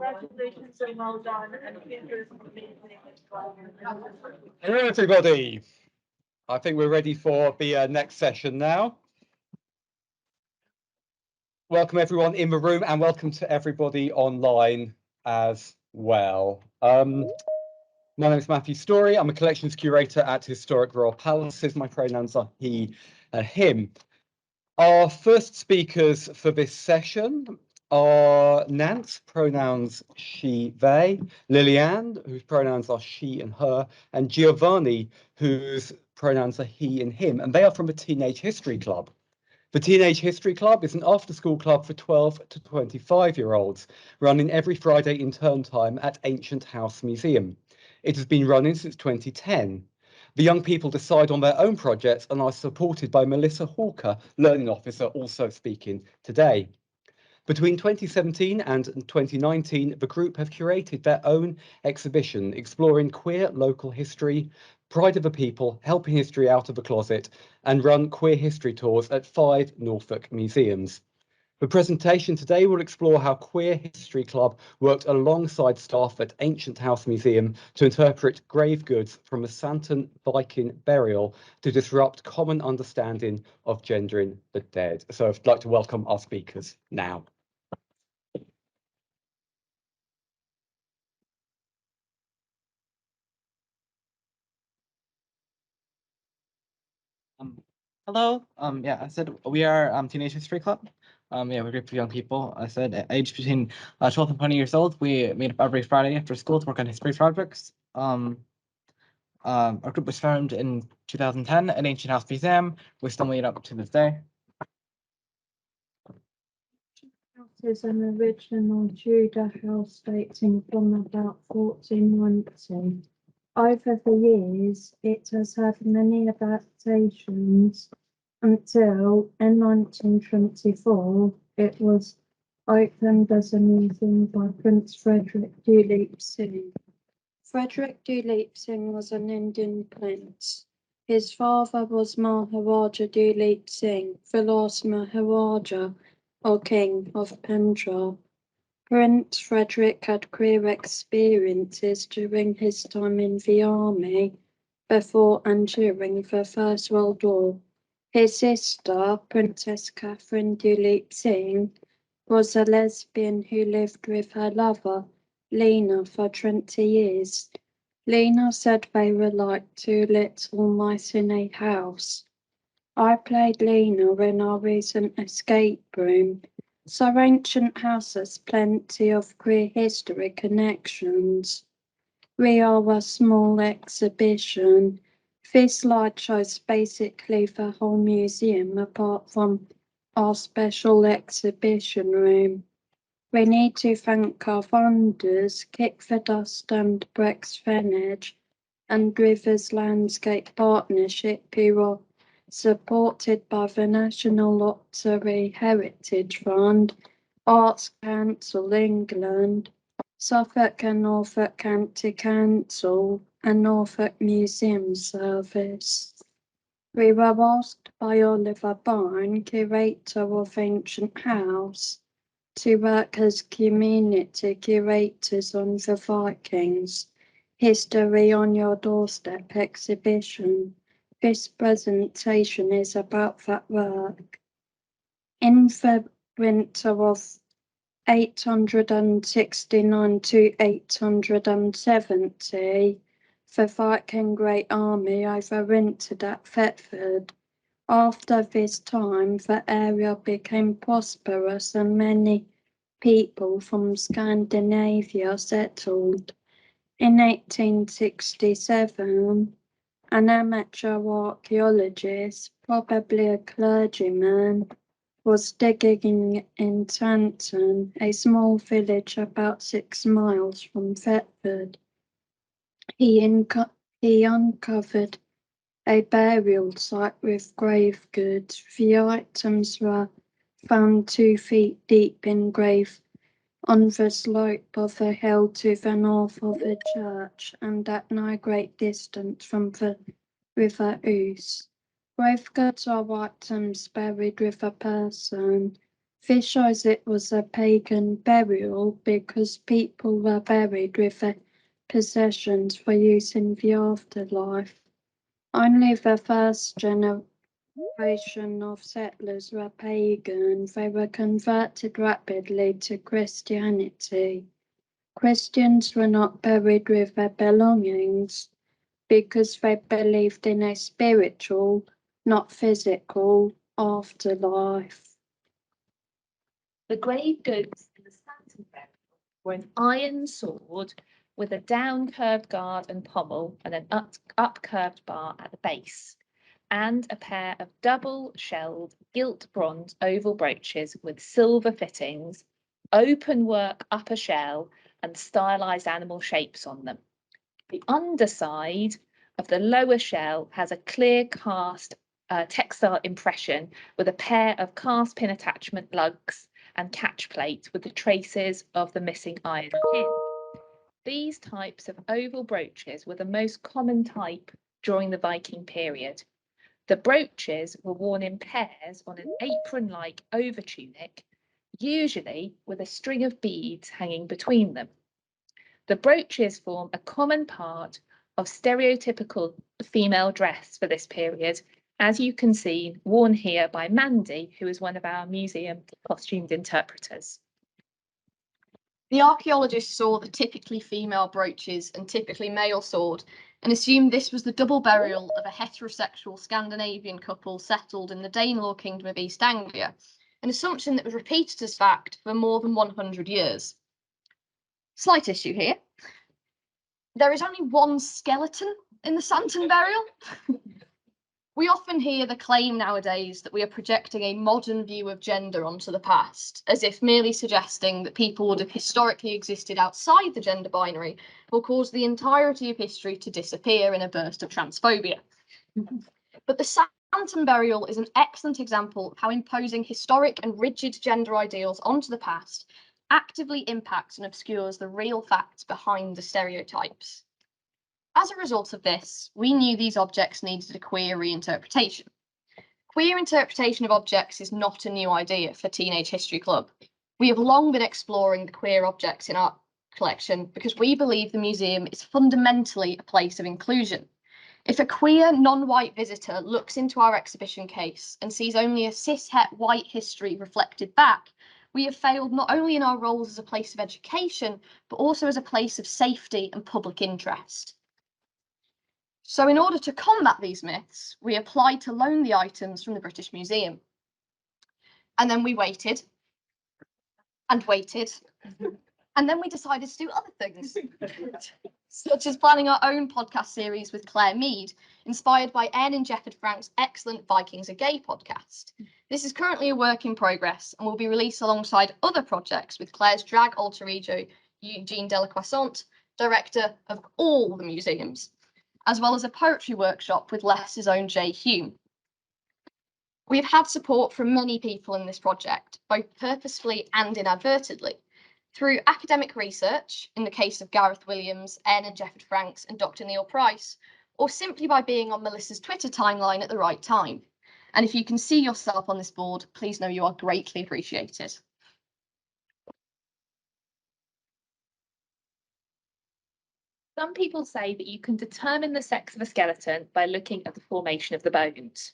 Congratulations and well done, and fingers amazing as well. Hello, everybody. I think we're ready for the next session now. Welcome everyone in the room and welcome to everybody online as well. My name is Matthew Story. I'm a collections curator at Historic Royal Palaces. My pronouns are he and him. Our first speakers for this session are Nance, pronouns she, they, Lillian, whose pronouns are she and her, and Giovanni, whose pronouns are he and him, and they are from the Teenage History Club. The Teenage History Club is an after-school club for 12 to 25-year-olds, running every Friday in term time at Ancient House Museum. It has been running since 2010. The young people decide on their own projects and are supported by Melissa Hawker, Learning Officer, also speaking today. Between 2017 and 2019, the group have curated their own exhibition exploring queer local history, pride of the people, helping history out of the closet, and run queer history tours at 5 Norfolk museums. The presentation today will explore how Queer History Club worked alongside staff at Ancient House Museum to interpret grave goods from a Santon Viking burial to disrupt common understanding of gendering the dead. So I'd like to welcome our speakers now. Hello. Yeah, I said we are Teenage History Club. Yeah, we're a group of young people. I said aged between 12 and 20 years old. We meet up every Friday after school to work on history projects. Our group was formed in 2010 at Ancient House Museum. We still meet up to this day. Is an original Tudor house dating from about 1490. Over the years, it has had many adaptations until in 1924 it was opened as a museum by Prince Frederick Duleep Singh. Frederick Duleep Singh was an Indian prince. His father was Maharaja Duleep Singh, the last Maharaja or king of Punjab. Prince Frederick had queer experiences during his time in the army before and during the First World War. His sister, Princess Catherine Duleep Singh, was a lesbian who lived with her lover, Lena, for 20 years. Lena said they were like two little mice in a house. I played Lena in our recent escape room. So Ancient House has plenty of queer history connections. We are a small exhibition. This slide shows basically the whole museum apart from our special exhibition room. We need to thank our funders, Kick the Dust and Brex Fenage and Rivers Landscape Partnership, who are supported by the National Lottery Heritage Fund, Arts Council England, Suffolk and Norfolk County Council, and Norfolk Museum Service. We were asked by Oliver Byrne, curator of Ancient House, to work as community curators on the Vikings History on Your Doorstep exhibition. This presentation is about that work. In the winter of 869 to 870, the Viking Great Army overwintered at Thetford. After this time, the area became prosperous and many people from Scandinavia settled. In 1867, an amateur archaeologist, probably a clergyman, was digging in Tanton, a small village about 6 miles from Thetford. He uncovered a burial site with grave goods. The items were found 2 feet deep in grave on the slope of a hill to the north of the church and at no great distance from the River Ouse. Grave goods are items buried with a person. This shows it was a pagan burial because people were buried with their possessions for use in the afterlife. Only the first generation of settlers were pagan. They were converted rapidly to Christianity. Christians were not buried with their belongings because they believed in a spiritual, not physical, afterlife. The grave goods in the Stanton burial were an iron sword with a down curved guard and pommel and an up curved bar at the base, and a pair of double shelled gilt bronze oval brooches with silver fittings, open work upper shell, and stylized animal shapes on them. The underside of the lower shell has a clear cast textile impression with a pair of cast pin attachment lugs and catch plate with the traces of the missing iron pin. These types of oval brooches were the most common type during the Viking period. The brooches were worn in pairs on an apron-like overtunic, usually with a string of beads hanging between them. The brooches form a common part of stereotypical female dress for this period, as you can see worn here by Mandy, who is one of our museum costumed interpreters. The archaeologists saw the typically female brooches and typically male sword and assumed this was the double burial of a heterosexual Scandinavian couple settled in the Danelaw Kingdom of East Anglia, an assumption that was repeated as fact for more than 100 years. Slight issue here. There is only one skeleton in the Stanton burial. We often hear the claim nowadays that we are projecting a modern view of gender onto the past, as if merely suggesting that people would have historically existed outside the gender binary will cause the entirety of history to disappear in a burst of transphobia. But the Stanton burial is an excellent example of how imposing historic and rigid gender ideals onto the past actively impacts and obscures the real facts behind the stereotypes. As a result of this, we knew these objects needed a queer reinterpretation. Queer interpretation of objects is not a new idea for Teenage History Club. We have long been exploring the queer objects in our collection because we believe the museum is fundamentally a place of inclusion. If a queer, non-white visitor looks into our exhibition case and sees only a cis-het white history reflected back, we have failed not only in our roles as a place of education, but also as a place of safety and public interest. So in order to combat these myths, we applied to loan the items from the British Museum. And then we waited and waited. And then we decided to do other things, such as planning our own podcast series with Claire Mead, inspired by Anne and Jefford Frank's excellent Vikings Are Gay podcast. This is currently a work in progress and will be released alongside other projects with Claire's drag alter ego, Eugene Delacroissant, director of all the museums, as well as a poetry workshop with Leicester's own Jay Hume. We have had support from many people in this project, both purposefully and inadvertently, through academic research, in the case of Gareth Williams, Anne and Jefford Franks, and Dr. Neil Price, or simply by being on Melissa's Twitter timeline at the right time. And if you can see yourself on this board, please know you are greatly appreciated. Some people say that you can determine the sex of a skeleton by looking at the formation of the bones.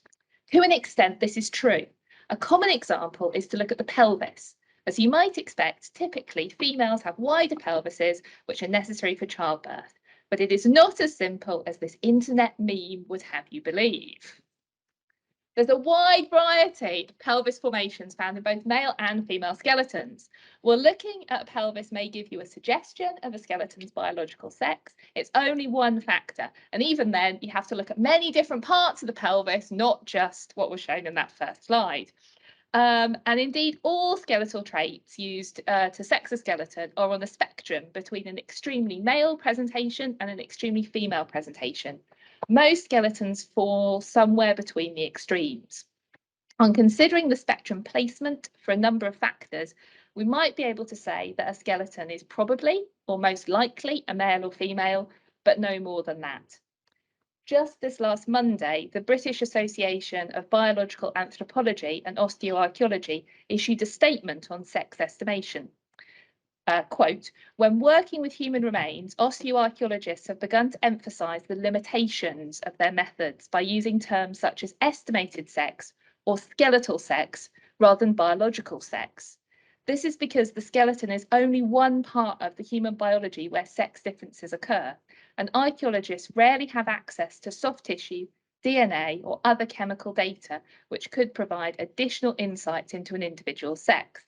To an extent, this is true. A common example is to look at the pelvis. As you might expect, typically females have wider pelvises, which are necessary for childbirth. But it is not as simple as this internet meme would have you believe. There's a wide variety of pelvis formations found in both male and female skeletons. Well, looking at a pelvis may give you a suggestion of a skeleton's biological sex. It's only one factor. And even then, you have to look at many different parts of the pelvis, not just what was shown in that first slide. And indeed, all skeletal traits used to sex a skeleton are on a spectrum between an extremely male presentation and an extremely female presentation. Most skeletons fall somewhere between the extremes. On considering the spectrum placement for a number of factors, we might be able to say that a skeleton is probably or most likely a male or female, but no more than that. Just this last Monday, the British Association of Biological Anthropology and Osteoarchaeology issued a statement on sex estimation. Quote, when working with human remains, osteoarchaeologists have begun to emphasise the limitations of their methods by using terms such as estimated sex or skeletal sex rather than biological sex. This is because the skeleton is only one part of the human biology where sex differences occur, and archaeologists rarely have access to soft tissue, DNA, or other chemical data, which could provide additional insights into an individual's sex.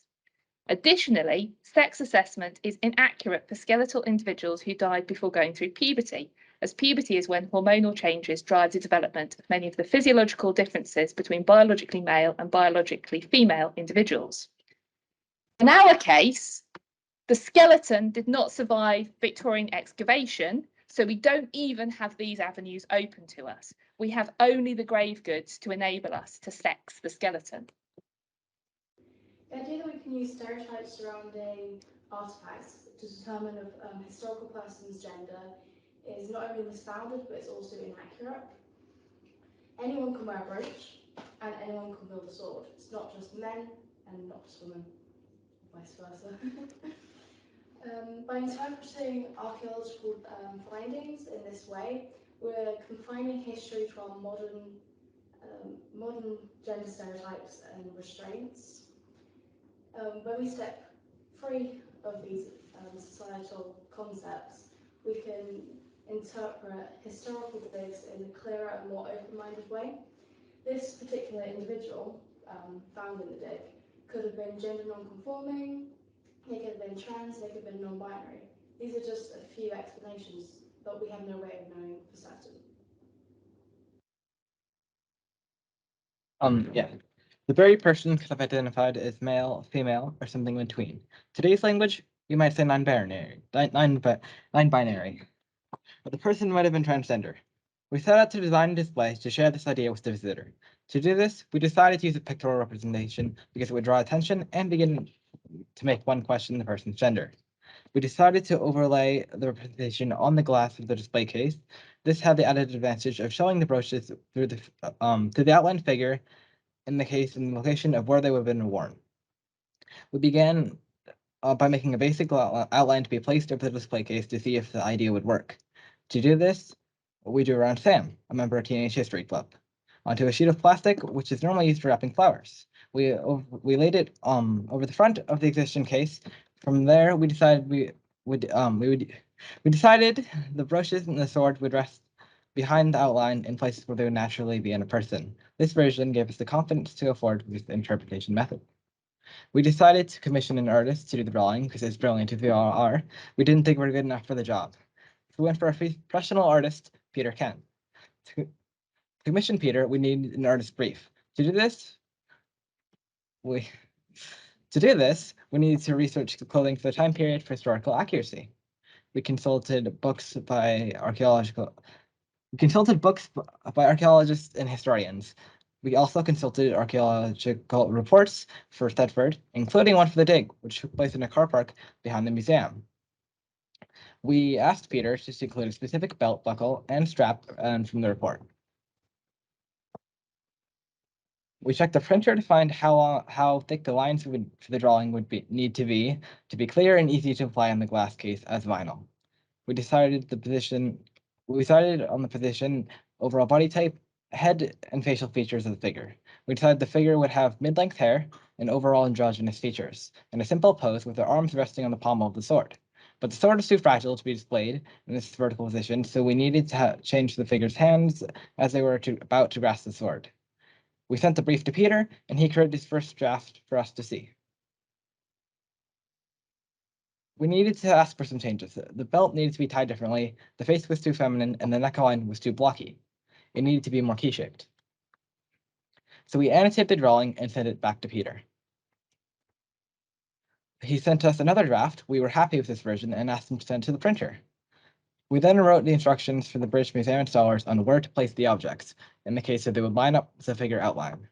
Additionally, sex assessment is inaccurate for skeletal individuals who died before going through puberty, as puberty is when hormonal changes drive the development of many of the physiological differences between biologically male and biologically female individuals. In our case, the skeleton did not survive Victorian excavation, so we don't even have these avenues open to us. We have only the grave goods to enable us to sex the skeleton. The idea that we can use stereotypes surrounding artifacts to determine a historical person's gender is not only misfounded, but it's also inaccurate. Anyone can wear a brooch, and anyone can wield a sword. It's not just men and not just women, vice versa. By interpreting archaeological findings in this way, we're confining history to our modern gender stereotypes and restraints. When we step free of these societal concepts, we can interpret historical digs in a clearer and more open-minded way. This particular individual found in the dig could have been gender non-conforming, they could have been trans, they could have been non-binary. These are just a few explanations, but we have no way of knowing for certain. Yeah. The buried person could have identified as male, female, or something in between. Today's language, we might say non-binary, non-binary, but the person might have been transgender. We set out to design a display to share this idea with the visitor. To do this, we decided to use a pictorial representation because it would draw attention and begin to make one question the person's gender. We decided to overlay the representation on the glass of the display case. This had the added advantage of showing the brooches through the outlined figure in the case and the location of where they would have been worn. We began by making a basic outline to be placed over the display case to see if the idea would work. To do this, we drew around Sam, a member of Teenage History Club, onto a sheet of plastic, which is normally used for wrapping flowers. We laid it over the front of the existing case. From there, we decided the brushes and the sword would rest behind the outline in places where they would naturally be in a person. This version gave us the confidence to afford this interpretation method. We decided to commission an artist to do the drawing because as brilliant as we all are, we didn't think we were good enough for the job. So we went for a professional artist, Peter Kent. To commission Peter, we needed an artist brief. To do this, we needed to research the clothing for the time period for historical accuracy. We consulted books by archaeologists and historians. We also consulted archaeological reports for Thetford, including one for the dig, which took place in a car park behind the museum. We asked Peter to include a specific belt buckle and strap from the report. We checked the printer to find how thick the lines for the drawing would need to be clear and easy to apply on the glass case as vinyl. We decided on the position, overall body type, head, and facial features of the figure. We decided the figure would have mid-length hair and overall androgynous features, and a simple pose with their arms resting on the pommel of the sword. But the sword is too fragile to be displayed in this vertical position, so we needed to change the figure's hands as they were about to grasp the sword. We sent the brief to Peter, and he created his first draft for us to see. We needed to ask for some changes. The belt needed to be tied differently, the face was too feminine, and the neckline was too blocky. It needed to be more key-shaped. So we annotated the drawing and sent it back to Peter. He sent us another draft. We were happy with this version and asked him to send it to the printer. We then wrote the instructions for the British Museum installers on where to place the objects, in the case that they would line up with the figure outline.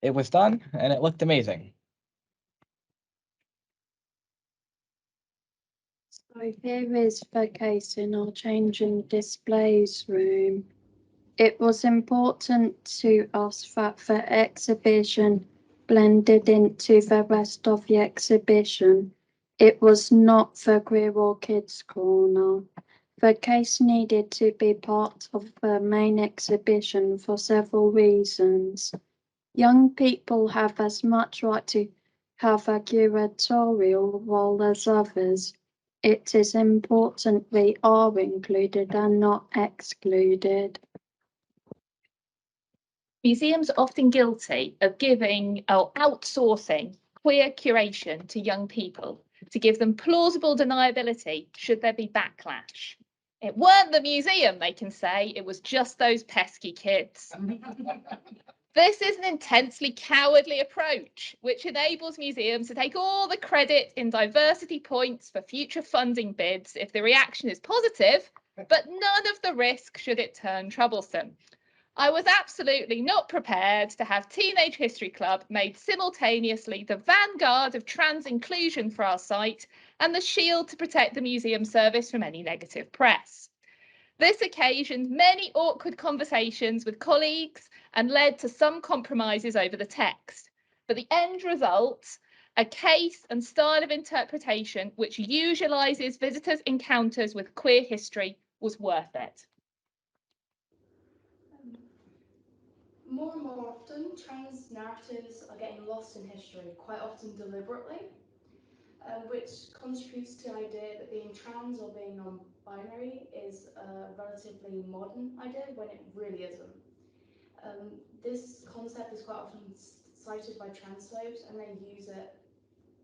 It was done, and it looked amazing. So here is the case in our changing displays room. It was important to us that the exhibition blended into the rest of the exhibition. It was not the Queer or Kids Corner. The case needed to be part of the main exhibition for several reasons. Young people have as much right to have a curatorial role as others. It is important we are included and not excluded. Museums are often guilty of giving or outsourcing queer curation to young people to give them plausible deniability should there be backlash. It weren't the museum, they can say, it was just those pesky kids. This is an intensely cowardly approach, which enables museums to take all the credit in diversity points for future funding bids if the reaction is positive, but none of the risk should it turn troublesome. I was absolutely not prepared to have Teenage History Club made simultaneously the vanguard of trans inclusion for our site and the shield to protect the museum service from any negative press. This occasioned many awkward conversations with colleagues and led to some compromises over the text. But the end result, a case and style of interpretation which usualises visitors' encounters with queer history, was worth it. More and more often, trans narratives are getting lost in history, quite often deliberately, which contributes to the idea that being trans or being non-binary is a relatively modern idea when it really isn't. This concept is quite often cited by transphobes, and they use it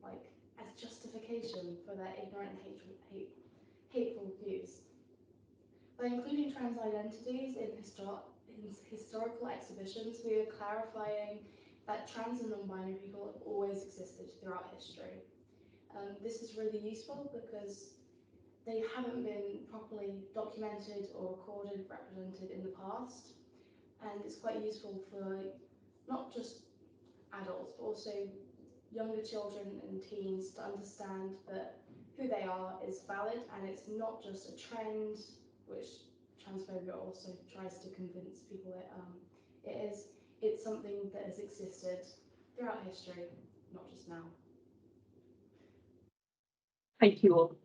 like as justification for their ignorant and hateful views. By including trans identities in historical exhibitions, we are clarifying that trans and non-binary people have always existed throughout history. This is really useful because they haven't been properly documented or recorded, represented in the past, and it's quite useful for not just adults, but also younger children and teens to understand that who they are is valid and it's not just a trend, which transphobia also tries to convince people it is. It's something that has existed throughout history, not just now. Thank you all.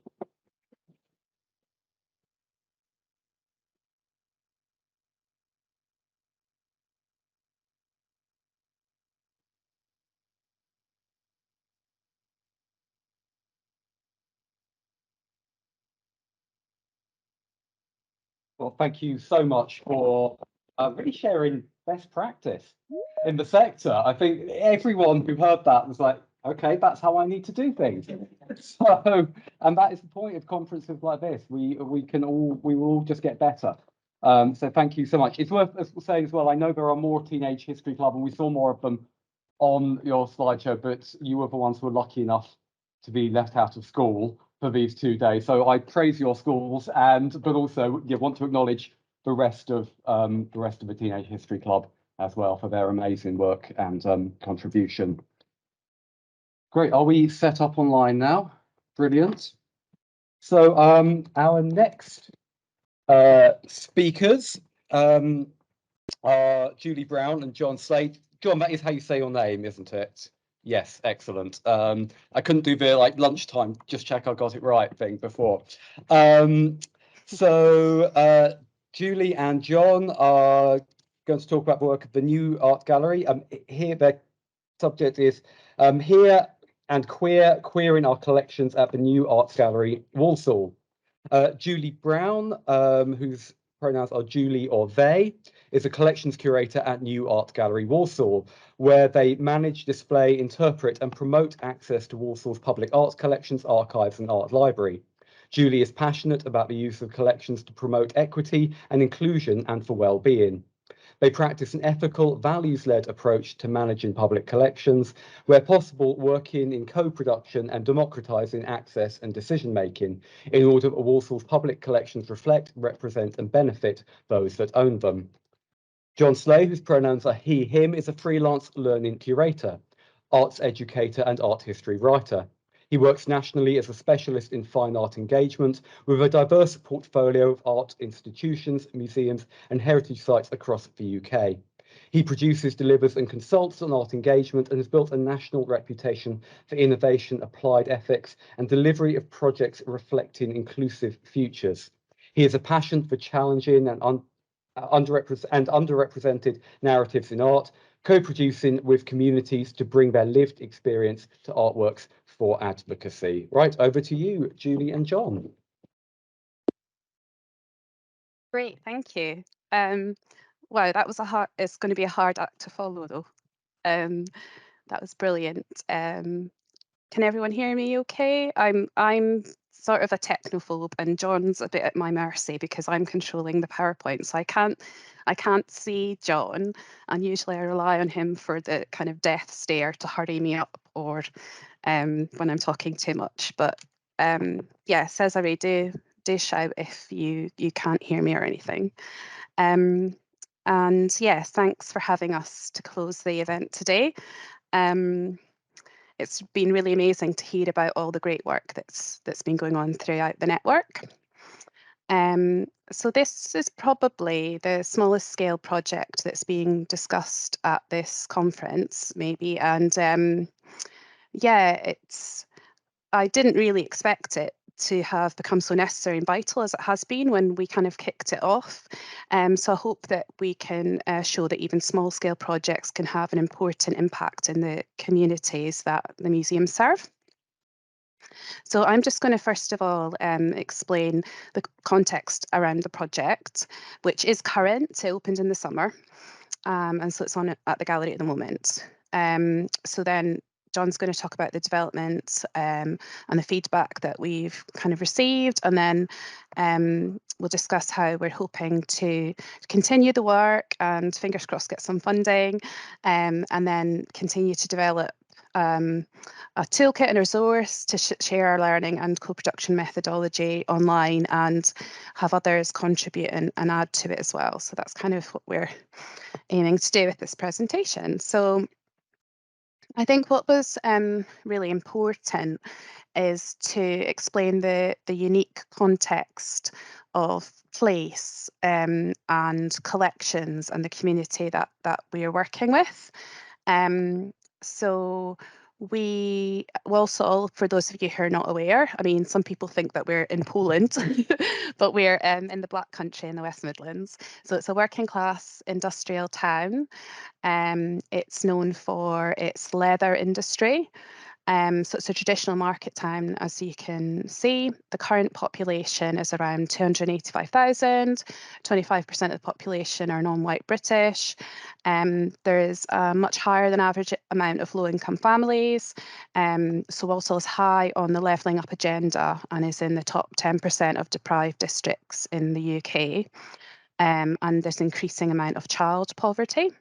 Well, thank you so much for really sharing best practice in the sector. I think everyone who heard that was like, okay, that's how I need to do things. So, and that is the point of conferences like this. We will all just get better. So thank you so much. It's worth saying as well, I know there are more Teenage History Club, and we saw more of them on your slideshow, but you were the ones who were lucky enough to be left out of school for these 2 days. So I praise your schools, but also want to acknowledge the rest of the Teenage History Club as well for their amazing work and contribution. Great. Are we set up online now? Brilliant. So our next speakers are Julie Brown and John Sleigh. John, that is how you say your name, isn't it? Yes, excellent. I couldn't do the lunchtime, just check I got it right thing before. So Julie and John are going to talk about the work of the new art gallery. Here their subject is Here&Queer, queering our collections at the new art gallery Walsall. Julie Brown, whose pronouns are Julie or they, is a collections curator at New Art Gallery Walsall, where they manage, display, interpret and promote access to Walsall's public arts collections, archives and art library. Julie is passionate about the use of collections to promote equity and inclusion and for well-being. They practice an ethical, values-led approach to managing public collections, where possible working in co-production and democratising access and decision-making in order that Walsall's public collections reflect, represent and benefit those that own them. John Sleigh, whose pronouns are he, him, is a freelance learning curator, arts educator and art history writer. He works nationally as a specialist in fine art engagement with a diverse portfolio of art institutions, museums and heritage sites across the UK. He produces, delivers and consults on art engagement and has built a national reputation for innovation, applied ethics and delivery of projects reflecting inclusive futures. He has a passion for challenging and underrepresented narratives in art, co-producing with communities to bring their lived experience to artworks for advocacy. Right, over to you, Julie and John. Great, thank you. Wow, that was it's going to be a hard act to follow though. That was brilliant. Can everyone hear me okay? I'm sort of a technophobe and John's a bit at my mercy because I'm controlling the PowerPoint. So I can't see John, and usually I rely on him for the kind of death stare to hurry me up or when I'm talking too much. But yeah, Cesare, do shout if you can't hear me or anything. And yeah, thanks for having us to close the event today. It's been really amazing to hear about all the great work that's been going on throughout the network. So this is probably the smallest scale project that's being discussed at this conference, maybe. And yeah, I didn't really expect it to have become so necessary and vital as it has been when we kind of kicked it off. So I hope that we can show that even small scale projects can have an important impact in the communities that the museums serve. So I'm just going to first of all explain the context around the project, which is current. It opened in the summer, and so it's on at the gallery at the moment. So then John's going to talk about the development and the feedback that we've kind of received, and then we'll discuss how we're hoping to continue the work and fingers crossed get some funding, and then continue to develop a toolkit and resource to share our learning and co-production methodology online and have others contribute and add to it as well. So that's kind of what we're aiming to do with this presentation. So I think what was really important is to explain the unique context of place and collections and the community that we are working with. So Walsall, for those of you who are not aware, I mean, some people think that we're in Poland, but we're in the Black Country in the West Midlands. So it's a working class industrial town. It's known for its leather industry. So it's a traditional market town, as you can see. The current population is around 285,000. 25% of the population are non-white British. There is a much higher than average amount of low-income families. So Walsall is high on the levelling up agenda and is in the top 10% of deprived districts in the UK. And there's an increasing amount of child poverty.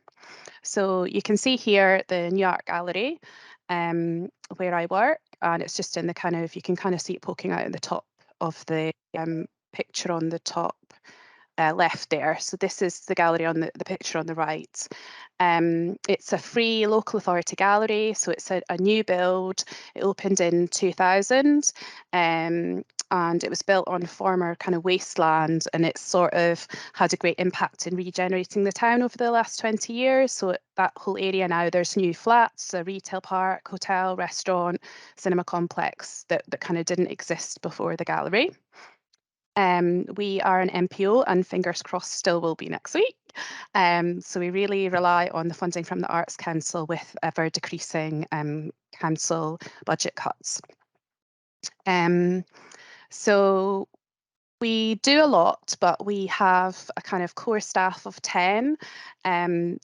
So you can see here the new Art Gallery where I work, and it's just in the kind of, you can kind of see it poking out in the top of the picture on the top left there. So this is the gallery on the picture on the right. It's a free local authority gallery, so it's a new build. It opened in 2000. And it was built on former kind of wasteland, and it's sort of had a great impact in regenerating the town over the last 20 years. So that whole area now, there's new flats, a retail park, hotel, restaurant, cinema complex that kind of didn't exist before the gallery. We are an NPO and fingers crossed still will be next week. So we really rely on the funding from the Arts Council with ever decreasing council budget cuts. So we do a lot, but we have a kind of core staff of 10,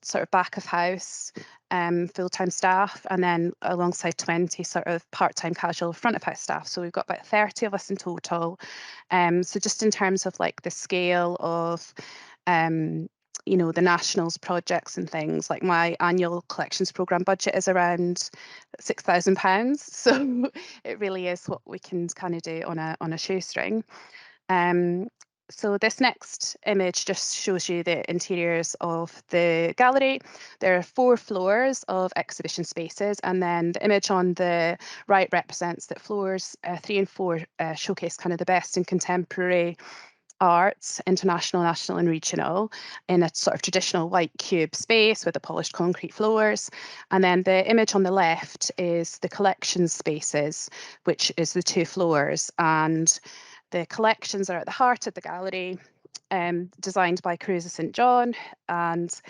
sort of back of house, full-time staff, and then alongside 20 sort of part-time casual front of house staff. So we've got about 30 of us in total. So just in terms of like the scale of you know, the nationals projects and things, like my annual collections programme budget is around £6,000. So it really is what we can kind of do on a shoestring. So this next image just shows you the interiors of the gallery. There are 4 floors of exhibition spaces, and then the image on the right represents that floors 3 and 4 showcase kind of the best in contemporary arts, international, national and regional, in a sort of traditional white cube space with the polished concrete floors. And then the image on the left is the collection spaces, which is the 2 floors. And the collections are at the heart of the gallery, designed by Cruiser St John, and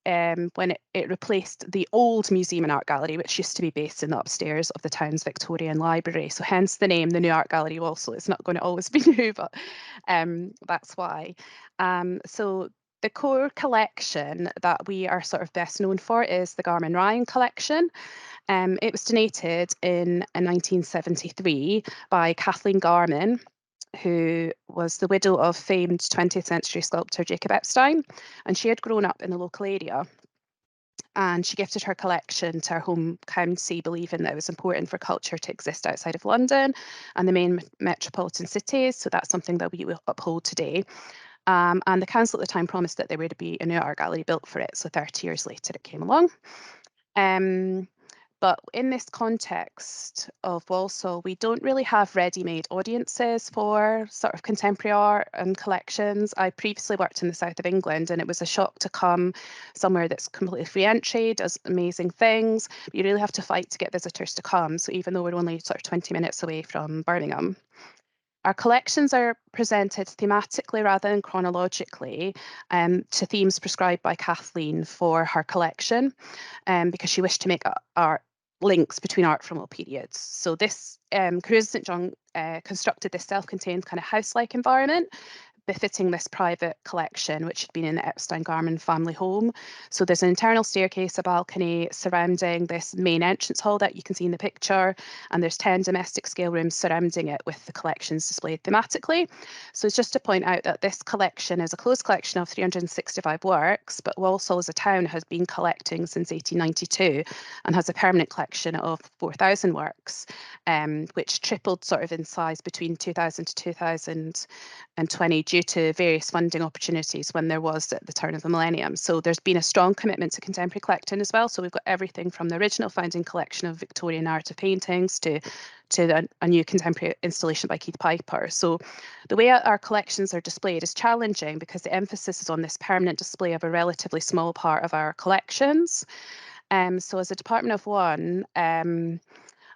when it replaced the old Museum and Art Gallery, which used to be based in the upstairs of the town's Victorian Library. So hence the name, the new Art Gallery Walsall. It's not going to always be new, but that's why. So the core collection that we are sort of best known for is the Garman Ryan collection. It was donated in 1973 by Kathleen Garman, who was the widow of famed 20th century sculptor Jacob Epstein, and she had grown up in the local area. And she gifted her collection to her home county, believing that it was important for culture to exist outside of London and the main metropolitan cities. So that's something that we will uphold today. And the council at the time promised that there would be a new art gallery built for it. So 30 years later, it came along. But in this context of Walsall, we don't really have ready-made audiences for sort of contemporary art and collections. I previously worked in the south of England, and it was a shock to come somewhere that's completely free entry, does amazing things. But you really have to fight to get visitors to come. So even though we're only sort of 20 minutes away from Birmingham, our collections are presented thematically rather than chronologically, to themes prescribed by Kathleen for her collection, because she wished to make art links between art from all periods. So this Cruiser St John constructed this self-contained kind of house-like environment befitting this private collection, which had been in the Epstein Garman family home. So there's an internal staircase, a balcony surrounding this main entrance hall that you can see in the picture, and there's 10 domestic scale rooms surrounding it with the collections displayed thematically. So it's just to point out that this collection is a closed collection of 365 works, but Walsall as a town has been collecting since 1892 and has a permanent collection of 4,000 works, which tripled sort of in size between 2000 to 2020 due to various funding opportunities when there was at the turn of the millennium. So there's been a strong commitment to contemporary collecting as well. So we've got everything from the original founding collection of Victorian narrative paintings to a new contemporary installation by Keith Piper. So the way our collections are displayed is challenging because the emphasis is on this permanent display of a relatively small part of our collections. So as a department of one,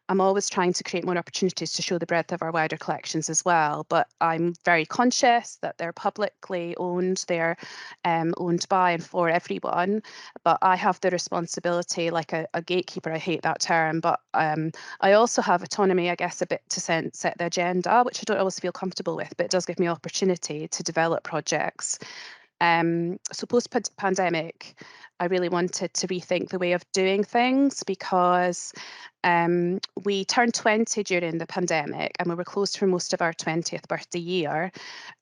I'm always trying to create more opportunities to show the breadth of our wider collections as well. But I'm very conscious that they're publicly owned, they're owned by and for everyone. But I have the responsibility, like a gatekeeper, I hate that term, but I also have autonomy, I guess, a bit to set the agenda, which I don't always feel comfortable with, but it does give me opportunity to develop projects. So post-pandemic, I really wanted to rethink the way of doing things because we turned 20 during the pandemic and we were closed for most of our 20th birthday year,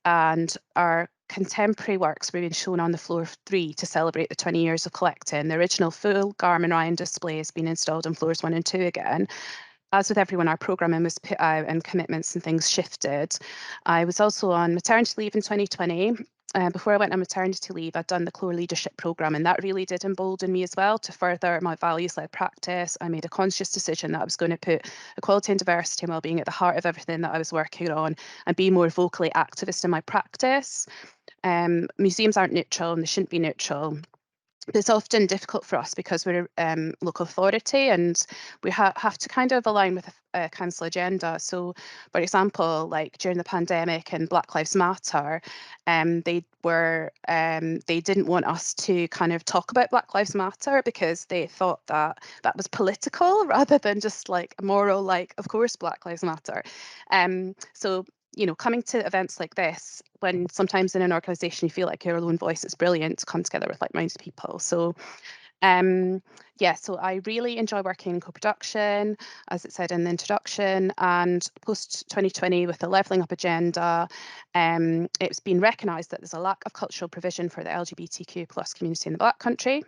and our contemporary works were being shown on the floor 3 to celebrate the 20 years of collecting. The original full Garman Ryan display has been installed on floors 1 and 2 again. As with everyone, our programming was put out and commitments and things shifted. I was also on maternity leave in 2020. Before I went on maternity leave, I'd done the core leadership programme, and that really did embolden me as well to further my values-led practice. I made a conscious decision that I was going to put equality and diversity and wellbeing at the heart of everything that I was working on and be more vocally activist in my practice. Museums aren't neutral and they shouldn't be neutral. It's often difficult for us because we're local authority and we have to kind of align with a council agenda. So, for example, like during the pandemic and Black Lives Matter, they didn't want us to kind of talk about Black Lives Matter because they thought that that was political rather than just like moral, like, of course, Black Lives Matter. So coming to events like this, when sometimes in an organisation you feel like your lone voice, it's brilliant to come together with like-minded people. So, so I really enjoy working in co-production, as it said in the introduction, and post-2020 with the Levelling Up agenda, it's been recognised that there's a lack of cultural provision for the LGBTQ plus community in the Black country.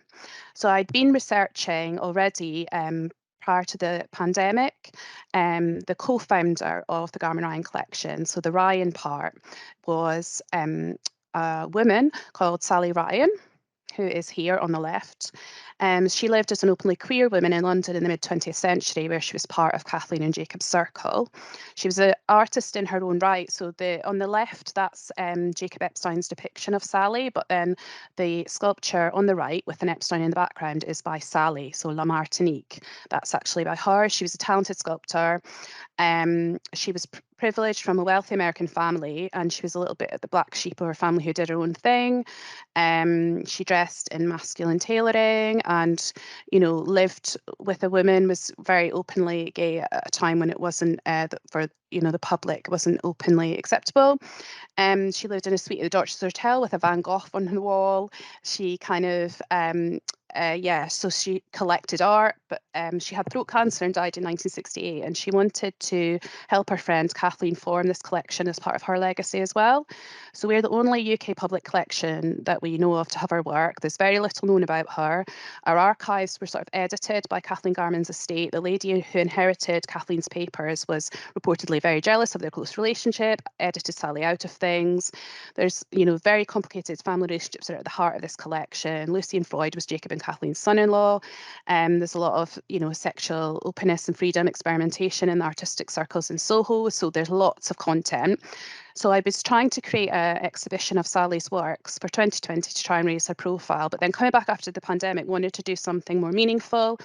So I'd been researching already prior to the pandemic, the co-founder of the Garmin Ryan collection, so the Ryan part, was a woman called Sally Ryan, who is here on the left. She lived as an openly queer woman in London in the mid-20th century, where she was part of Kathleen and Jacob's circle. She was an artist in her own right. So on the left, that's Jacob Epstein's depiction of Sally, but then the sculpture on the right with an Epstein in the background is by Sally, so La Martinique. That's actually by her. She was a talented sculptor. She was privileged from a wealthy American family, and she was a little bit of the black sheep of her family who did her own thing. She dressed in masculine tailoring and, lived with a woman, was very openly gay at a time when it wasn't for, the public, wasn't openly acceptable. She lived in a suite at the Dorchester Hotel with a Van Gogh on the wall. She kind of so she collected art, but she had throat cancer and died in 1968, and she wanted to help her friend Kathleen form this collection as part of her legacy as well. So we're the only UK public collection that we know of to have her work. There's very little known about her. Our archives were sort of edited by Kathleen Garman's estate. The lady who inherited Kathleen's papers was reportedly very jealous of their close relationship, edited Sally out of things. There's, very complicated family relationships that are at the heart of this collection. Lucian Freud was Jacob and Kathleen's son-in-law. There's a lot of, sexual openness and freedom experimentation in the artistic circles in Soho. So there's lots of content. So I was trying to create an exhibition of Sally's works for 2020 to try and raise her profile, but then coming back after the pandemic, wanted to do something more meaningful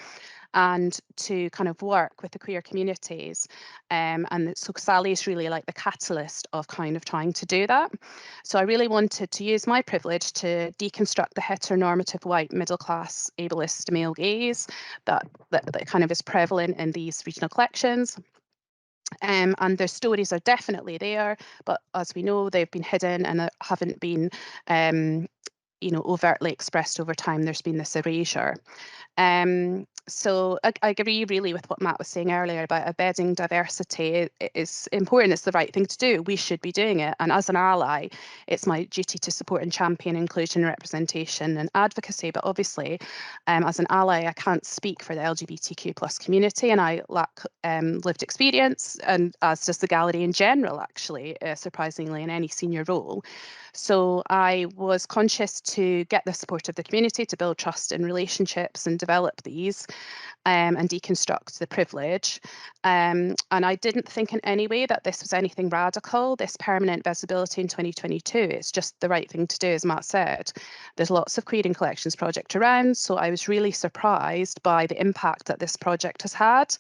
and to kind of work with the queer communities. And so Sally is really like the catalyst of kind of trying to do that. So I really wanted to use my privilege to deconstruct the heteronormative white middle class ableist male gaze that kind of is prevalent in these regional collections. And their stories are definitely there, but as we know, they've been hidden and haven't been overtly expressed over time. There's been this erasure. So I agree really with what Matt was saying earlier about embedding diversity. It is important. It's the right thing to do. We should be doing it. And as an ally, it's my duty to support and champion inclusion, representation and advocacy. But obviously, as an ally, I can't speak for the LGBTQ plus community, and I lack lived experience, and as does the gallery in general, actually, surprisingly, in any senior role. So I was conscious to get the support of the community to build trust in relationships and develop these and deconstruct the privilege. And I didn't think in any way that this was anything radical, this permanent visibility in 2022. It's just the right thing to do, as Matt said. There's lots of Queer in Collections project around, so I was really surprised by the impact that this project has had.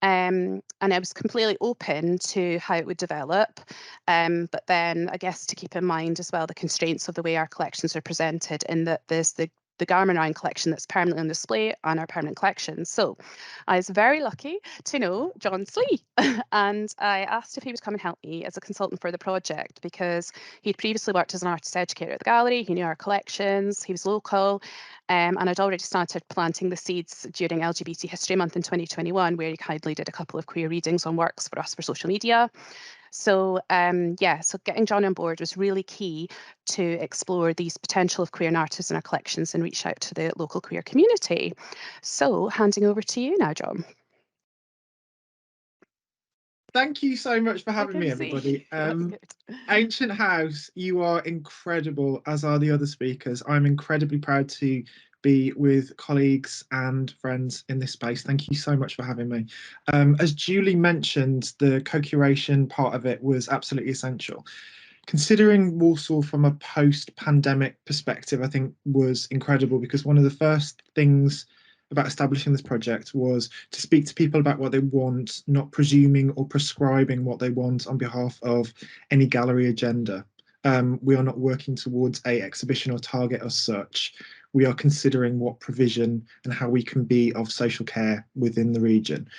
And I was completely open to how it would develop. But then I guess to keep in mind as well the constraints of the way our collections are presented, in that there's the Garmin Ryan collection that's permanently on display on our permanent collection. So I was very lucky to know John Sleigh, and I asked if he would come and help me as a consultant for the project, because he'd previously worked as an artist educator at the gallery. He knew our collections, he was local, and I'd already started planting the seeds during LGBT History Month in 2021, where he kindly did a couple of queer readings on works for us for social media. So so getting John on board was really key to explore these potential of queer artists in our collections and reach out to the local queer community. So handing over to you now, John. Thank you so much for having me, everybody. Ancient House, you are incredible, as are the other speakers. I'm incredibly proud to be with colleagues and friends in this space. Thank you so much for having me. As Julie mentioned, the co-curation part of it was absolutely essential. Considering Walsall from a post-pandemic perspective, I think was incredible, because one of the first things about establishing this project was to speak to people about what they want, not presuming or prescribing what they want on behalf of any gallery agenda. We are not working towards a exhibition or target as such. We are considering what provision and how we can be of social care within the region.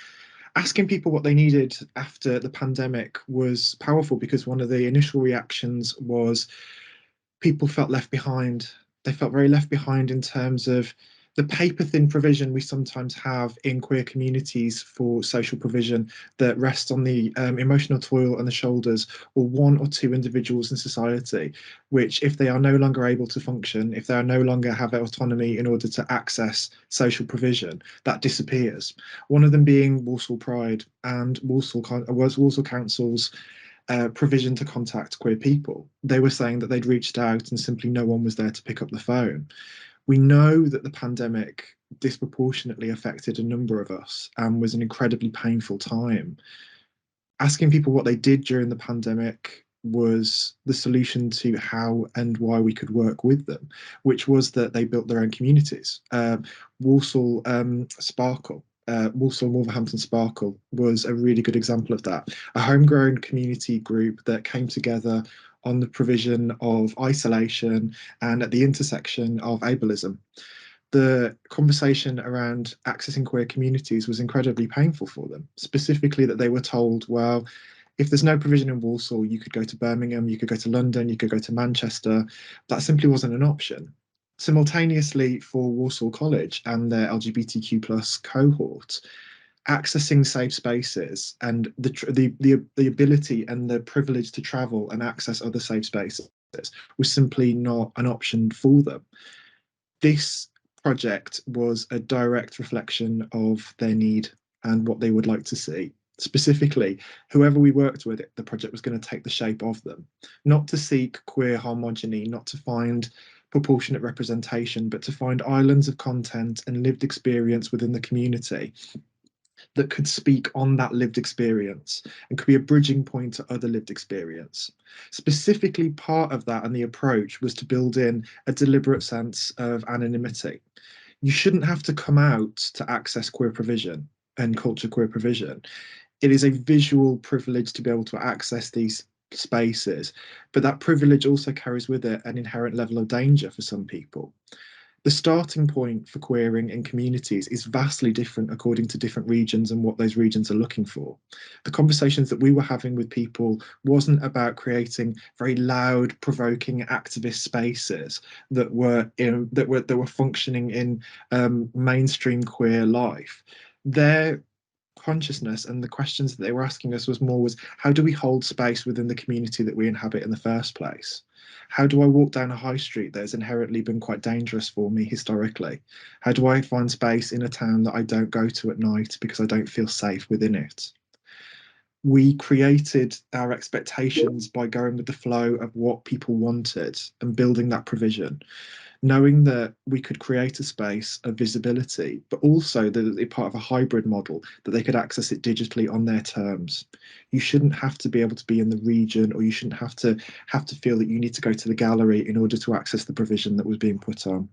Asking people what they needed after the pandemic was powerful, because one of the initial reactions was people felt left behind. They felt very left behind in terms of the paper-thin provision we sometimes have in queer communities for social provision that rests on the emotional toil and the shoulders or one or two individuals in society, which if they are no longer able to function, if they are no longer have autonomy in order to access social provision, that disappears. One of them being Walsall Pride and Walsall Council's provision to contact queer people. They were saying that they'd reached out and simply no one was there to pick up the phone. We know that the pandemic disproportionately affected a number of us and was an incredibly painful time. Asking people what they did during the pandemic was the solution to how and why we could work with them, which was that they built their own communities. Walsall Sparkle, Walsall Wolverhampton Sparkle was a really good example of that. A homegrown community group that came together on the provision of isolation and at the intersection of ableism. The conversation around accessing queer communities was incredibly painful for them, specifically that they were told, well, if there's no provision in Walsall, you could go to Birmingham, you could go to London, you could go to Manchester. That simply wasn't an option. Simultaneously, for Walsall College and their LGBTQ plus cohort, accessing safe spaces and the ability and the privilege to travel and access other safe spaces was simply not an option for them. This project was a direct reflection of their need and what they would like to see. Specifically, whoever we worked with, the project was going to take the shape of them, not to seek queer homogeny, not to find proportionate representation, but to find islands of content and lived experience within the community that could speak on that lived experience and could be a bridging point to other lived experience. Specifically, part of that and the approach was to build in a deliberate sense of anonymity. You shouldn't have to come out to access queer provision and culture queer provision. It is a visual privilege to be able to access these spaces, but that privilege also carries with it an inherent level of danger for some people. The starting point for queering in communities is vastly different according to different regions and what those regions are looking for. The conversations that we were having with people wasn't about creating very loud, provoking activist spaces that were functioning in mainstream queer life. Their consciousness and the questions that they were asking us was how do we hold space within the community that we inhabit in the first place? How do I walk down a high street that has inherently been quite dangerous for me historically? How do I find space in a town that I don't go to at night because I don't feel safe within it? We created our expectations by going with the flow of what people wanted and building that provision, knowing that we could create a space of visibility, but also that it's part of a hybrid model that they could access it digitally on their terms. You shouldn't have to be able to be in the region, or you shouldn't have to feel that you need to go to the gallery in order to access the provision that was being put on.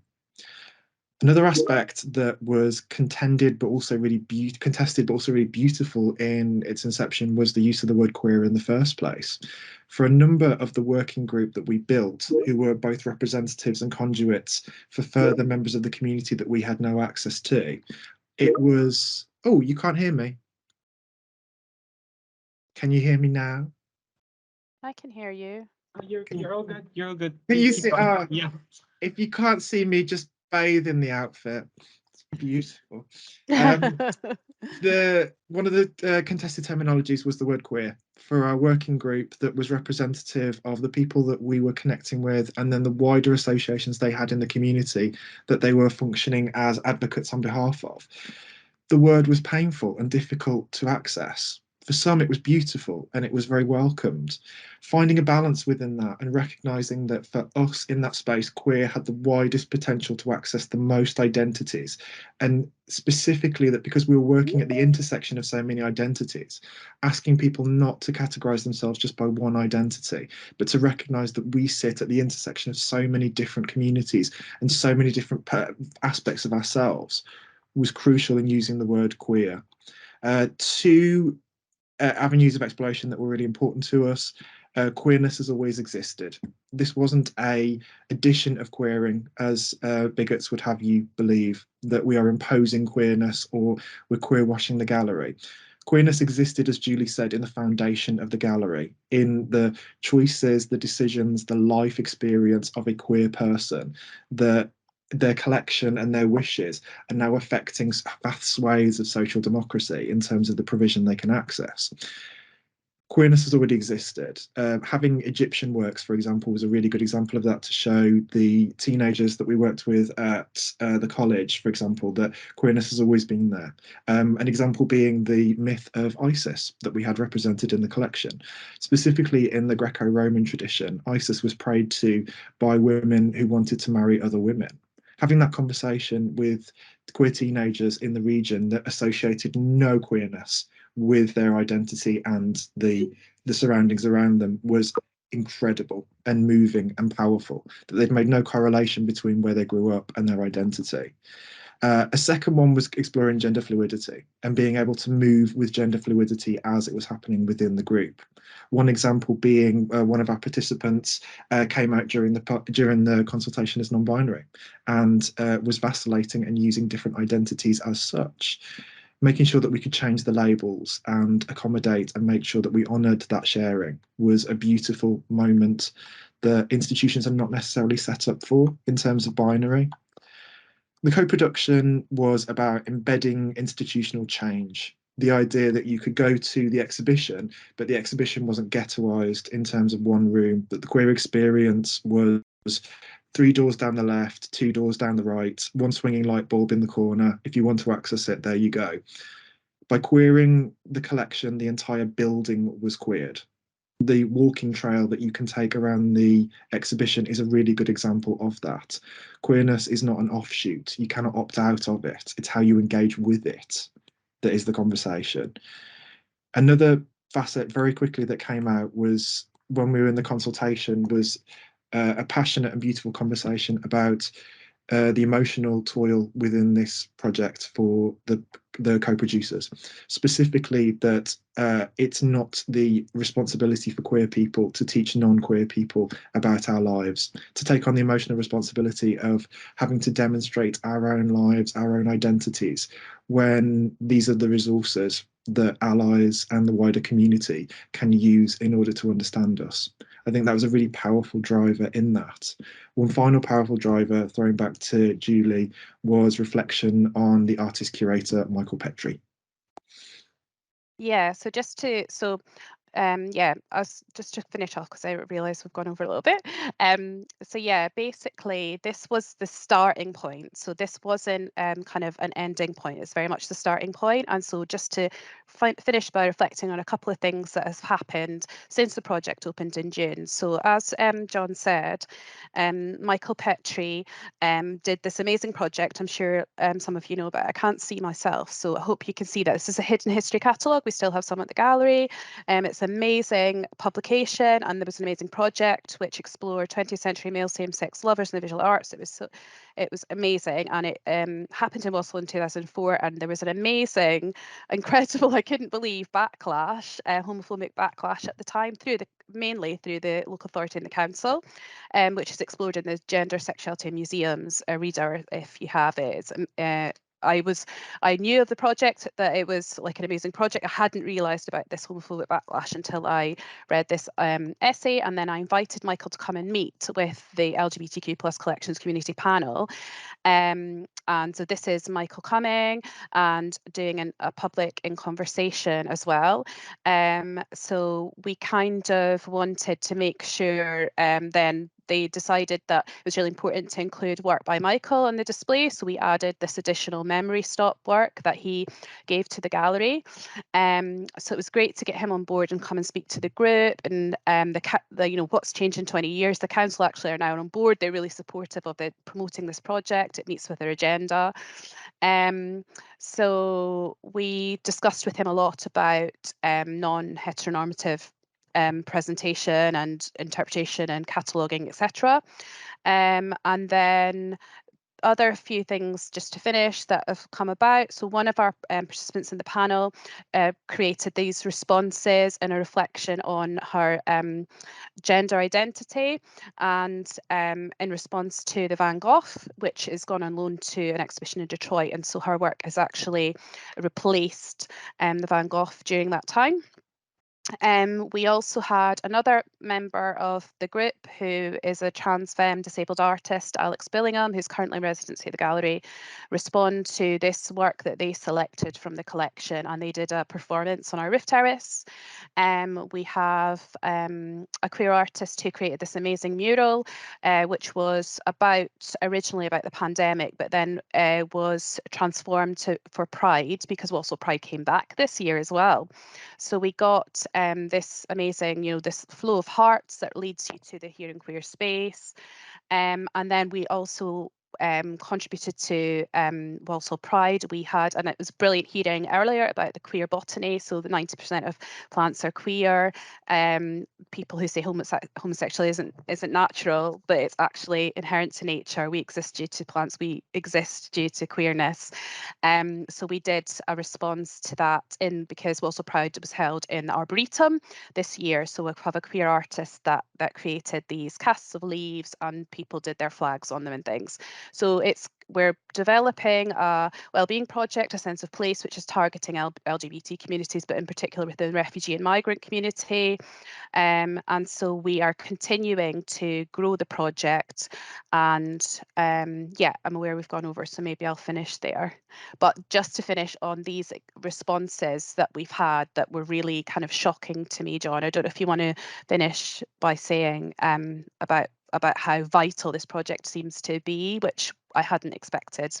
Another aspect that was contested but also really beautiful in its inception was the use of the word queer in the first place. For a number of the working group that we built, who were both representatives and conduits for further members of the community that we had no access to, it was, oh, you can't hear me. Can you hear me now? I can hear you. You're all good. You're all good. Can you see? Yeah. If you can't see me, just bathe in the outfit. It's beautiful. One of the contested terminologies was the word queer for our working group that was representative of the people that we were connecting with, and then the wider associations they had in the community that they were functioning as advocates on behalf of. The word was painful and difficult to access. For some, it was beautiful and it was very welcomed. Finding a balance within that and recognizing that for us in that space, queer had the widest potential to access the most identities. And specifically that because we were working at the intersection of so many identities, asking people not to categorize themselves just by one identity, but to recognize that we sit at the intersection of so many different communities and so many different aspects of ourselves was crucial in using the word queer. Two avenues of exploration that were really important to us. Queerness has always existed. This wasn't a addition of queering, as bigots would have you believe, that we are imposing queerness or we're queer washing the gallery. Queerness existed, as Julie said, in the foundation of the gallery, in the choices, the decisions, the life experience of a queer person that their collection and their wishes are now affecting vast swathes of social democracy in terms of the provision they can access. Queerness has already existed. Having Egyptian works, for example, was a really good example of that, to show the teenagers that we worked with at the college, for example, that queerness has always been there. An example being the myth of Isis that we had represented in the collection. Specifically in the Greco-Roman tradition, Isis was prayed to by women who wanted to marry other women. Having that conversation with queer teenagers in the region that associated no queerness with their identity and the surroundings around them was incredible and moving and powerful, that they'd made no correlation between where they grew up and their identity. A second one was exploring gender fluidity and being able to move with gender fluidity as it was happening within the group. One example being one of our participants came out during the consultation as non-binary and was vacillating and using different identities as such. Making sure that we could change the labels and accommodate and make sure that we honoured that sharing was a beautiful moment that institutions are not necessarily set up for in terms of binary. The co-production was about embedding institutional change. The idea that you could go to the exhibition, but the exhibition wasn't ghettoised in terms of one room, that the queer experience was 3 doors down the left, 2 doors down the right, one swinging light bulb in the corner. If you want to access it, there you go. By queering the collection, the entire building was queered. The walking trail that you can take around the exhibition is a really good example of that. Queerness is not an offshoot. You cannot opt out of it. It's how you engage with it that is the conversation. Another facet very quickly that came out was when we were in the consultation was a passionate and beautiful conversation about the emotional toil within this project for the co-producers, specifically that it's not the responsibility for queer people to teach non-queer people about our lives, to take on the emotional responsibility of having to demonstrate our own lives, our own identities, when these are the resources that allies and the wider community can use in order to understand us. I think that was a really powerful driver in that. One final powerful driver, throwing back to Julie, was reflection on the artist curator, Michael Petrie. Yeah, so just to just to finish off, because I realise we've gone over a little bit. So yeah, basically this was the starting point. So this wasn't kind of an ending point. It's very much the starting point. And so just to finish by reflecting on a couple of things that have happened since the project opened in June. So as John said, Michael Petrie did this amazing project. I'm sure some of you know, but I can't see myself. So I hope you can see that. This is a hidden history catalogue. We still have some at the gallery. It's an amazing publication, and there was an amazing project which explored 20th century male same-sex lovers in the visual arts. It was amazing, and it happened in Walsall in 2004, and there was an amazing, incredible, I couldn't believe, backlash, homophobic backlash at the time, mainly through the local authority and the council, which is explored in the Gender, Sexuality and Museums reader if you have it. I knew of the project, that it was like an amazing project. I hadn't realised about this homophobic backlash until I read this essay, and then I invited Michael to come and meet with the LGBTQ+ collections community panel. And so this is Michael coming and doing a public in conversation as well. So we kind of wanted to make sure then they decided that it was really important to include work by Michael on the display. So we added this additional memory stop work that he gave to the gallery. So it was great to get him on board and come and speak to the group, and the what's changed in 20 years. The council actually are now on board. They're really supportive of promoting this project. It meets with their agenda. So we discussed with him a lot about non-heteronormative presentation and interpretation and cataloguing, etc. And then other few things just to finish that have come about. So one of our participants in the panel created these responses in a reflection on her gender identity, and in response to the Van Gogh, which is gone on loan to an exhibition in Detroit. And so her work has actually replaced the Van Gogh during that time. We also had another member of the group who is a trans femme disabled artist, Alex Billingham, who's currently in residency at the gallery, respond to this work that they selected from the collection, and they did a performance on our roof terrace. We have a queer artist who created this amazing mural, which was originally about the pandemic, but then was transformed for Pride, because Walsall Pride came back this year as well. So we got this amazing, this flow of hearts that leads you to the Here&Queer space. And then we also contributed to Walsall Pride. We had, and it was brilliant hearing earlier about the queer botany. So the 90% of plants are queer. People who say homosexuality isn't natural, but it's actually inherent to nature. We exist due to plants. We exist due to queerness. So we did a response to that because Walsall Pride was held in the Arboretum this year. So we have a queer artist that created these casts of leaves, and people did their flags on them and things. So we're developing a wellbeing project, a sense of place, which is targeting LGBT communities, but in particular within the refugee and migrant community. And so we are continuing to grow the project. And yeah, I'm aware we've gone over, so maybe I'll finish there. But just to finish on these responses that we've had that were really kind of shocking to me, John, I don't know if you want to finish by saying about how vital this project seems to be, which I hadn't expected.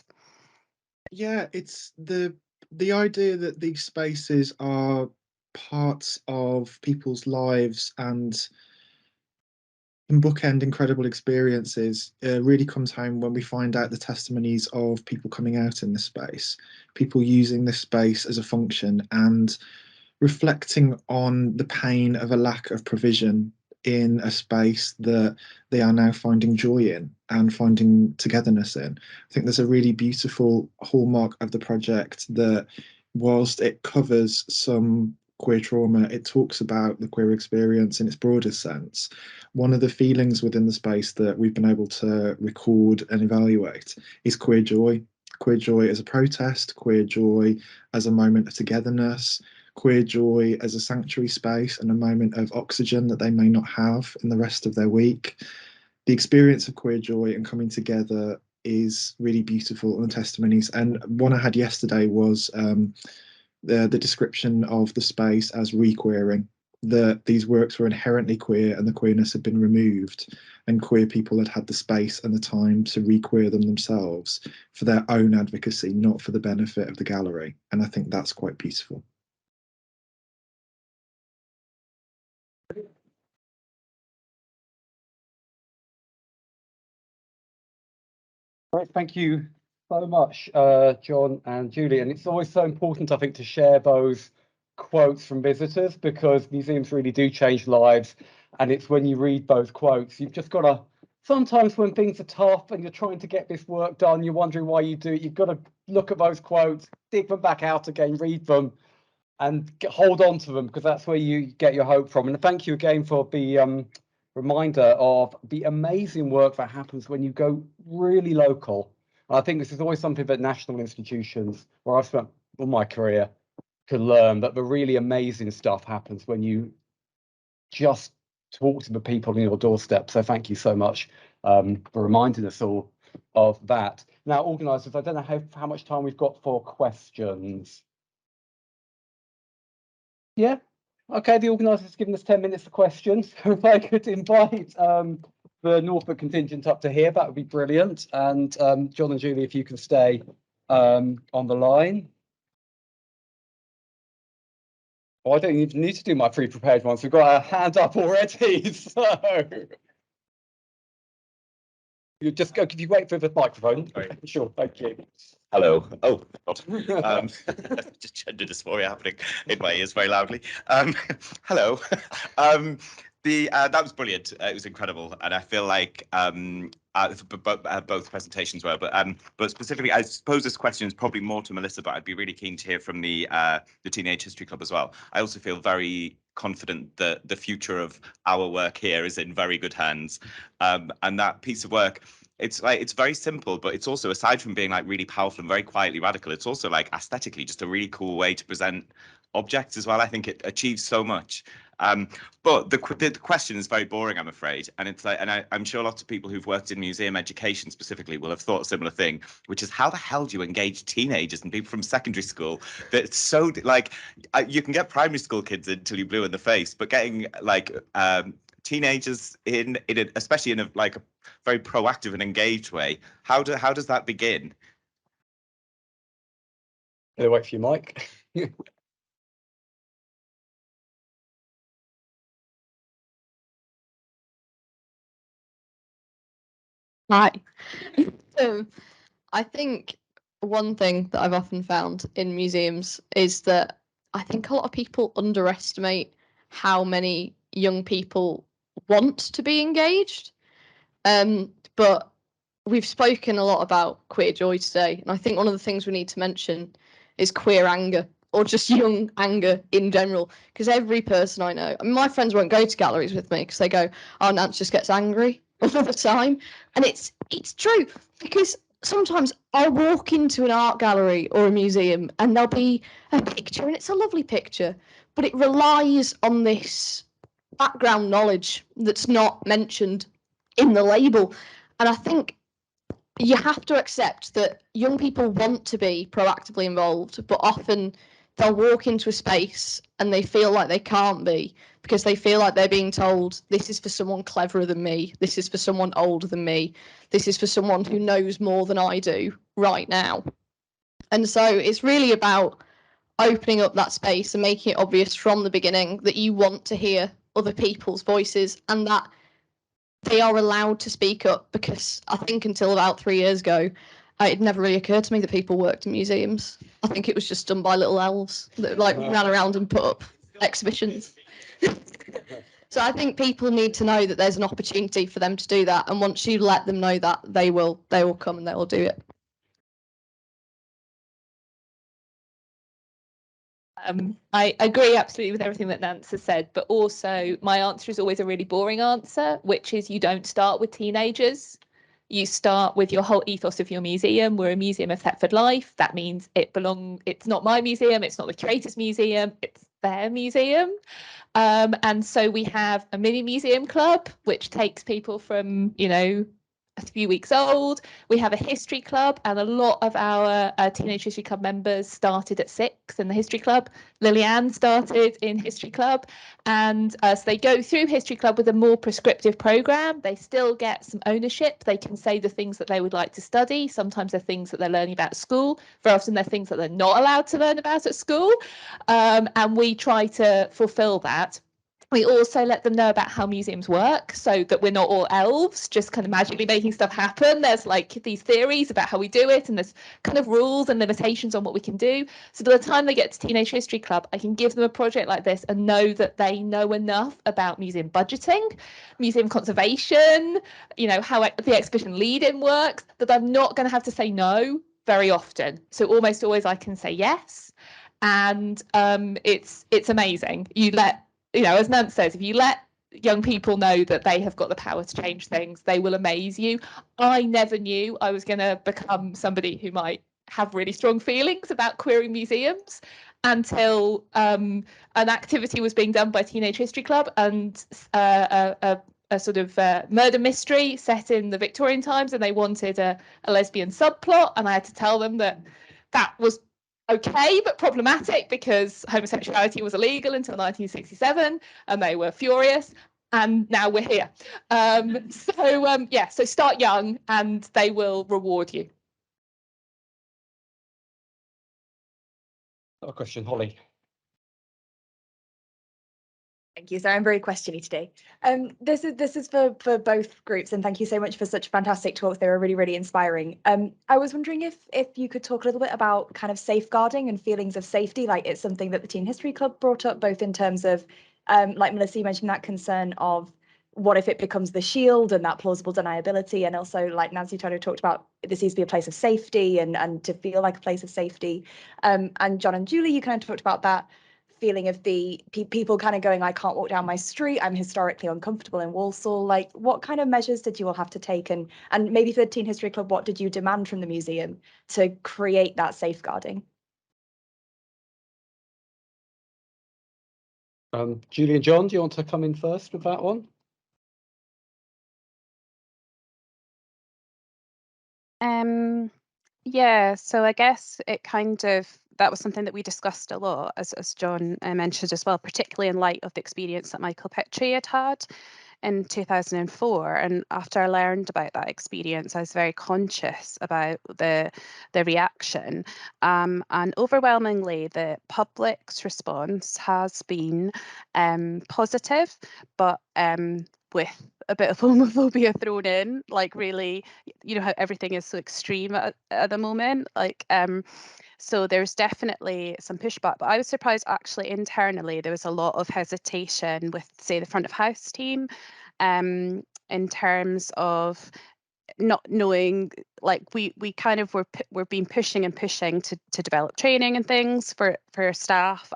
Yeah, it's the idea that these spaces are parts of people's lives and bookend incredible experiences really comes home when we find out the testimonies of people coming out in this space, people using this space as a function and reflecting on the pain of a lack of provision in a space that they are now finding joy in and finding togetherness in. I think there's a really beautiful hallmark of the project that, whilst it covers some queer trauma, it talks about the queer experience in its broadest sense. One of the feelings within the space that we've been able to record and evaluate is queer joy. Queer joy as a protest, queer joy as a moment of togetherness, queer joy as a sanctuary space and a moment of oxygen that they may not have in the rest of their week. The experience of queer joy and coming together is really beautiful and testimonies. And one I had yesterday was the description of the space as requeering, that these works were inherently queer and the queerness had been removed, and queer people had had the space and the time to requeer them themselves for their own advocacy, not for the benefit of the gallery. And I think that's quite beautiful. Right, thank you so much, John and Julie. And it's always so important, I think, to share those quotes from visitors, because museums really do change lives. And it's when you read those quotes, you've just got to, sometimes when things are tough and you're trying to get this work done, you're wondering why you do it, you've got to look at those quotes, dig them back out again, read them, and hold on to them, because that's where you get your hope from. And thank you again for the reminder of the amazing work that happens when you go really local. And I think this is always something that national institutions, where I've spent all my career, could learn, that the really amazing stuff happens when you just talk to the people on your doorstep. So thank you so much for reminding us all of that. Now, organisers, I don't know how much time we've got for questions. Yeah. Okay, the organisers have given us 10 minutes for questions. If I could invite the Norfolk contingent up to here, that would be brilliant. And John and Julie, if you can stay on the line. Oh, I don't even need to do my pre-prepared ones. We've got our hand up already. So you just go. Could you wait for the microphone? Sorry. Sure, thank you. Hello. Oh, God. Just gender dysphoria happening in my ears very loudly. Hello. That was brilliant. It was incredible, and I feel like both presentations were. But specifically, I suppose this question is probably more to Melissa, but I'd be really keen to hear from the Teenage History Club as well. I also feel very confident that the future of our work here is in very good hands, and that piece of work it's like it's very simple, but it's also, aside from being like really powerful and very quietly radical, it's also like aesthetically just a really cool way to present objects as well. I think it achieves so much. But the question is very boring, I'm afraid, and it's like, and I'm sure lots of people who've worked in museum education specifically will have thought a similar thing, which is how the hell do you engage teenagers and people from secondary school? That's so like you can get primary school kids until you're blue in the face, but getting like teenagers in especially in a like a very proactive and engaged way, how does that begin? Wait for your mic. Hi. I think one thing that I've often found in museums is that I think a lot of people underestimate how many young people want to be engaged. But we've spoken a lot about queer joy today, and I think one of the things we need to mention is queer anger, or just young anger in general. Because every person I know, I mean, my friends won't go to galleries with me because they go, "Oh, Nance just gets angry all the time," and it's true, because sometimes I'll walk into an art gallery or a museum and there'll be a picture, and it's a lovely picture, but it relies on this background knowledge that's not mentioned in the label. And I think you have to accept that young people want to be proactively involved, but often they'll walk into a space and they feel like they can't be, because they feel like they're being told, this is for someone cleverer than me, this is for someone older than me, this is for someone who knows more than I do right now. And so it's really about opening up that space and making it obvious from the beginning that you want to hear other people's voices and that they are allowed to speak up, because I think until about 3 years ago, it never really occurred to me that people worked in museums. I think it was just done by little elves that like ran around and put up exhibitions. So I think people need to know that there's an opportunity for them to do that, and once you let them know that, they will come and they will do it. I agree absolutely with everything that Nance has said, but also my answer is always a really boring answer, which is you don't start with teenagers. You start with your whole ethos of your museum. We're a museum of Thetford life. That means it's not my museum, it's not the curator's museum, it's their museum. And so we have a mini museum club, which takes people from, a few weeks old. We have a history club, and a lot of our Teenage History Club members started at 6 in the history club. Lillian started in history club, and so they go through history club with a more prescriptive program. They still get some ownership. They can say the things that they would like to study. Sometimes they're things that they're learning about at school. Very often they're things that they're not allowed to learn about at school, and we try to fulfill that. We also let them know about how museums work, so that we're not all elves just kind of magically making stuff happen. There's like these theories about how we do it, and there's kind of rules and limitations on what we can do. So by the time they get to Teenage History Club, I can give them a project like this and know that they know enough about museum budgeting, museum conservation, how the exhibition lead-in works, that I'm not going to have to say no very often. So almost always I can say yes. And it's amazing. As Nance says, if you let young people know that they have got the power to change things, they will amaze you. I never knew I was going to become somebody who might have really strong feelings about queering museums until an activity was being done by Teenage History Club, and a sort of murder mystery set in the Victorian times, and they wanted a lesbian subplot, and I had to tell them that was okay, but problematic, because homosexuality was illegal until 1967, and they were furious. And now we're here. So start young, and they will reward you. A question, Holly. Thank you. Sorry, I'm very questiony today. This is for both groups, and thank you so much for such fantastic talks. They were really, really inspiring. I was wondering if you could talk a little bit about kind of safeguarding and feelings of safety. Like, it's something that the Teen History Club brought up, both in terms of, like Melissa, you mentioned that concern of what if it becomes the shield and that plausible deniability, and also like Nancy Turner talked about, this needs to be a place of safety and to feel like a place of safety. And John and Julie, you kind of talked about that feeling of the people kind of going, I can't walk down my street, I'm historically uncomfortable in Walsall. Like, what kind of measures did you all have to take? And maybe for the Teen History Club, what did you demand from the museum to create that safeguarding? Julie and John, do you want to come in first with that one? Yeah, so I guess it kind of, that was something that we discussed a lot, as John mentioned as well, particularly in light of the experience that Michael Petrie had had in 2004. And after I learned about that experience, I was very conscious about the reaction. And overwhelmingly, the public's response has been positive, but with a bit of homophobia thrown in, like really, you know how everything is so extreme at the moment, like so there's definitely some pushback, but I was surprised actually internally there was a lot of hesitation with, say, the front of house team in terms of not knowing, like we kind of were being pushing and pushing to develop training and things for staff,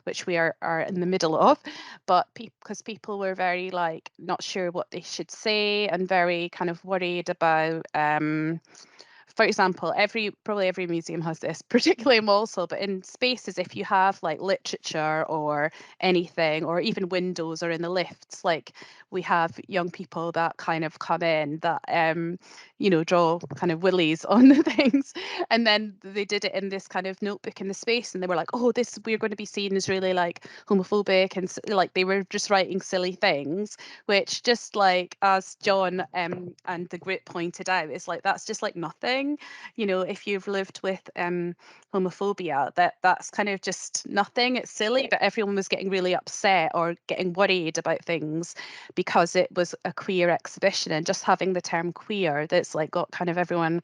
which we are in the middle of, but because people were very like not sure what they should say and very kind of worried about for example, probably every museum has this, particularly in Walsall, but in spaces, if you have like literature or anything, or even windows or in the lifts, like we have young people that kind of come in that, you know, draw kind of willies on the things. And then they did it in this kind of notebook in the space. And they were like, oh, we're going to be seen as really like homophobic. And like they were just writing silly things, which just like, as John and the group pointed out, it's like, that's just like nothing. You know, if you've lived with homophobia, that's kind of just nothing. It's silly, but everyone was getting really upset or getting worried about things because it was a queer exhibition, and just having the term queer, that's like got kind of everyone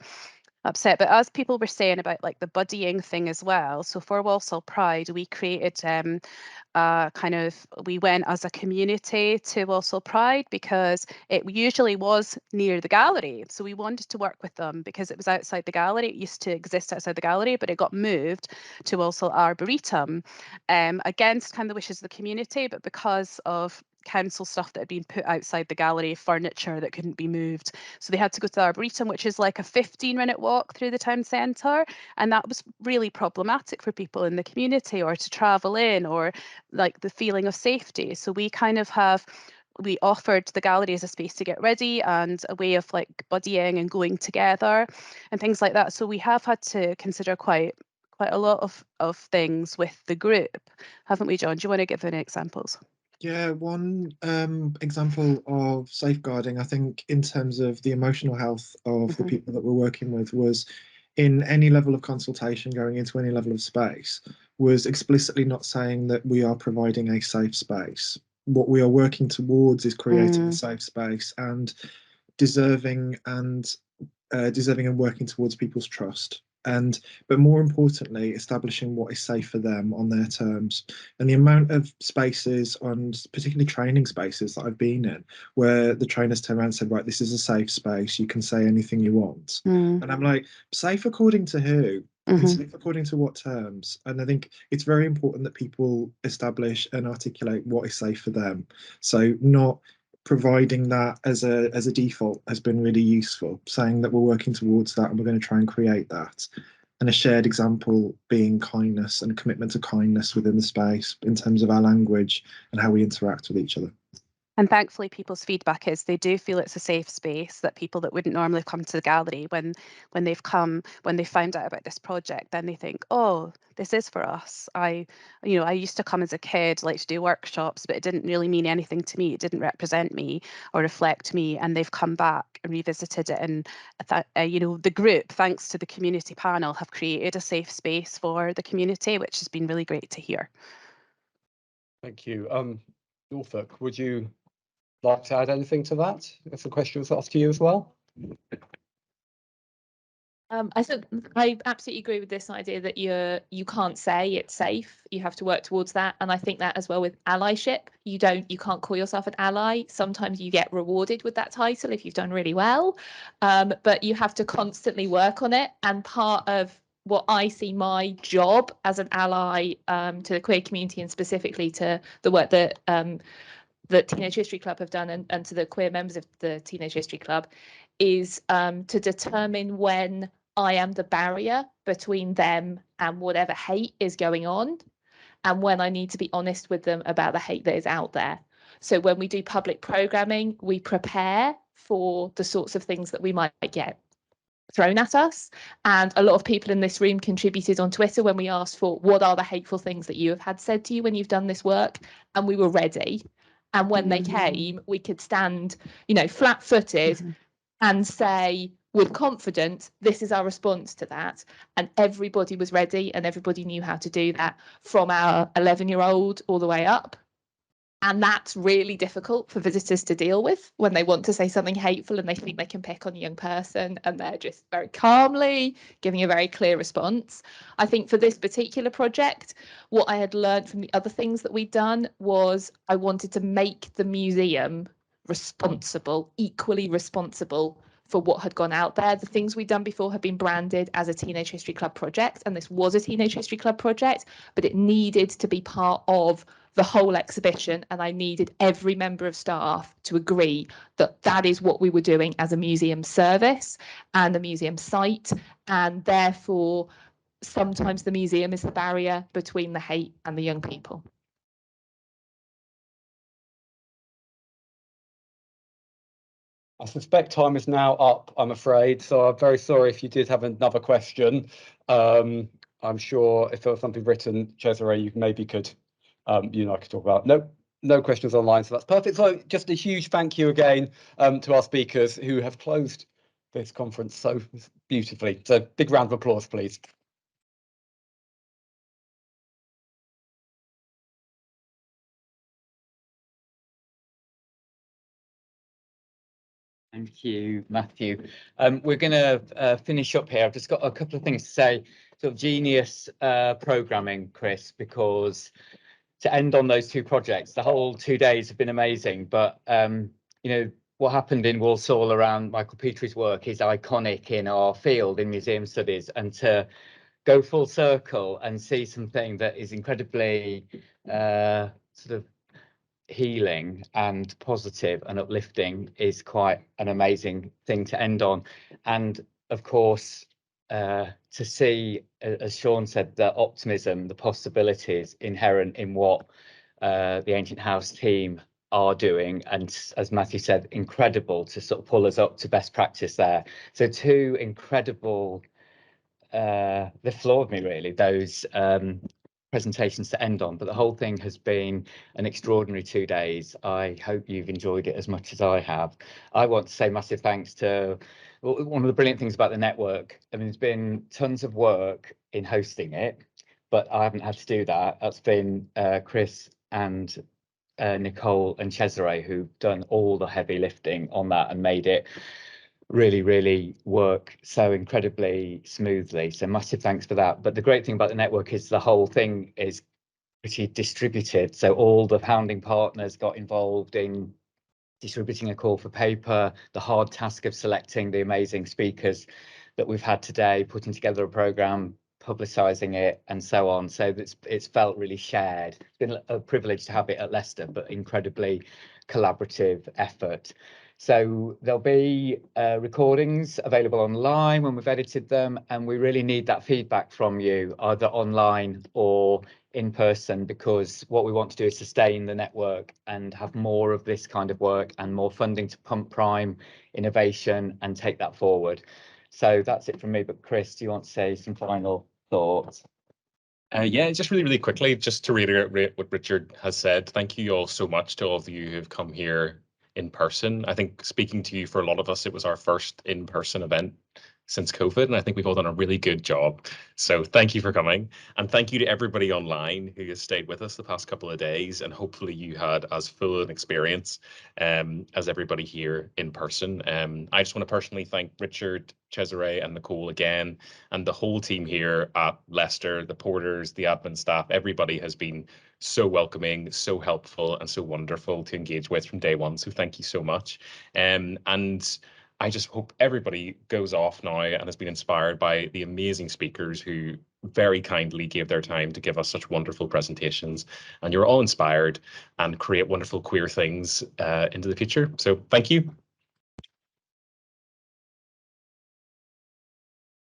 upset. But as people were saying about like the buddying thing as well, so for Walsall Pride, we created we went as a community to Walsall Pride because it usually was near the gallery. So we wanted to work with them because it was outside the gallery. It used to exist outside the gallery, but it got moved to Walsall Arboretum against kind of the wishes of the community, but because of council stuff that had been put outside the gallery, furniture that couldn't be moved. So they had to go to the Arboretum, which is like a 15-minute walk through the town centre. And that was really problematic for people in the community, or to travel in, or like the feeling of safety. So we kind of we offered the gallery as a space to get ready and a way of like buddying and going together and things like that. So we have had to consider quite a lot of things with the group, haven't we, John? Do you want to give any examples? Yeah, one example of safeguarding, I think, in terms of the emotional health of the people that we're working with, was in any level of consultation going into any level of space, was explicitly not saying that we are providing a safe space. What we are working towards is creating a safe space and deserving and working towards people's trust. But more importantly, establishing what is safe for them on their terms. And the amount of spaces, and particularly training spaces that I've been in, where the trainers turn around and said, right, this is a safe space, you can say anything you want. And I'm like, safe according to who? And safe according to what terms? And I think it's very important that people establish and articulate what is safe for them. So not providing that as a default has been really useful, saying that we're working towards that and we're going to try and create that. And a shared example being kindness and commitment to kindness within the space in terms of our language and how we interact with each other. And thankfully, people's feedback is they do feel it's a safe space, that people that wouldn't normally come to the gallery, when they found out about this project, then they think, oh, this is for us. I used to come as a kid, like to do workshops, but it didn't really mean anything to me. It didn't represent me or reflect me. And they've come back and revisited it. And the group, thanks to the community panel, have created a safe space for the community, which has been really great to hear. Thank you. Norfolk, would you like to add anything to that? If the question was asked to you as well. I think I absolutely agree with this idea that you can't say it's safe. You have to work towards that, and I think that as well with allyship. You can't call yourself an ally. Sometimes you get rewarded with that title if you've done really well, but you have to constantly work on it. And part of what I see my job as an ally to the queer community, and specifically to the work that that Teenage History Club have done, and to the queer members of the Teenage History Club, is to determine when I am the barrier between them and whatever hate is going on, and when I need to be honest with them about the hate that is out there. So when we do public programming, we prepare for the sorts of things that we might get thrown at us. And a lot of people in this room contributed on Twitter when we asked for what are the hateful things that you have had said to you when you've done this work, and we were ready. And when they came, we could stand, you know, flat-footed and say with confidence, this is our response to that. And everybody was ready, and everybody knew how to do that, from our 11-year-old all the way up. And that's really difficult for visitors to deal with when they want to say something hateful and they think they can pick on a young person, and they're just very calmly giving a very clear response. I think for this particular project, what I had learned from the other things that we'd done was I wanted to make the museum responsible, equally responsible for what had gone out there. The things we'd done before had been branded as a Teenage History Club project, and this was a Teenage History Club project, but it needed to be part of the whole exhibition, and I needed every member of staff to agree that that is what we were doing as a museum service and a museum site, and therefore sometimes the museum is the barrier between the hate and the young people. I suspect time is now up, I'm afraid, so I'm very sorry if you did have another question. I'm sure if there was something written, Cesare, you maybe could, you and I could talk about. No questions online, so that's perfect. So just a huge thank you again to our speakers who have closed this conference so beautifully. So big round of applause, please. Thank you, Matthew. We're going to finish up here. I've just got a couple of things to say. Sort of genius programming, Chris, because to end on those two projects, the whole 2 days have been amazing. But you know, what happened in Walsall around Michael Petrie's work is iconic in our field in museum studies, and to go full circle and see something that is incredibly sort of healing and positive and uplifting is quite an amazing thing to end on. And of course, to see, as Sean said, the optimism, the possibilities inherent in what the Ancient House team are doing, and as Matthew said, incredible to sort of pull us up to best practice there. So two incredible, they floored me really, those presentations to end on, but the whole thing has been an extraordinary 2 days. I hope you've enjoyed it as much as I have. I want to say massive thanks to one of the brilliant things about the network. I mean, there's been tons of work in hosting it, but I haven't had to do that. That's been Chris and Nicole and Cesare who've done all the heavy lifting on that and made it really work so incredibly smoothly. So massive thanks for that. But the great thing about the network is the whole thing is pretty distributed. So all the founding partners got involved in distributing a call for paper, the hard task of selecting the amazing speakers that we've had today, putting together a programme, publicising it, and so on. So it's felt really shared. It's been a privilege to have it at Leicester, but incredibly collaborative effort. So there'll be recordings available online when we've edited them, and we really need that feedback from you, either online or in person, because what we want to do is sustain the network and have more of this kind of work and more funding to pump prime innovation and take that forward. So that's it from me. But Chris, do you want to say some final thoughts? Yeah, just really quickly, just to reiterate what Richard has said, thank you all so much to all of you who have come here in person. I think speaking to you, for a lot of us, it was our first in-person event since COVID, and I think we've all done a really good job. So thank you for coming, and thank you to everybody online who has stayed with us the past couple of days, and hopefully you had as full an experience as everybody here in person. I just want to personally thank Richard, Cesare and Nicole again, and the whole team here at Leicester, the porters, the admin staff. Everybody has been so welcoming, so helpful, and so wonderful to engage with from day one. So thank you so much. And I just hope everybody goes off now and has been inspired by the amazing speakers who very kindly gave their time to give us such wonderful presentations. And you're all inspired and create wonderful queer things into the future. So thank you.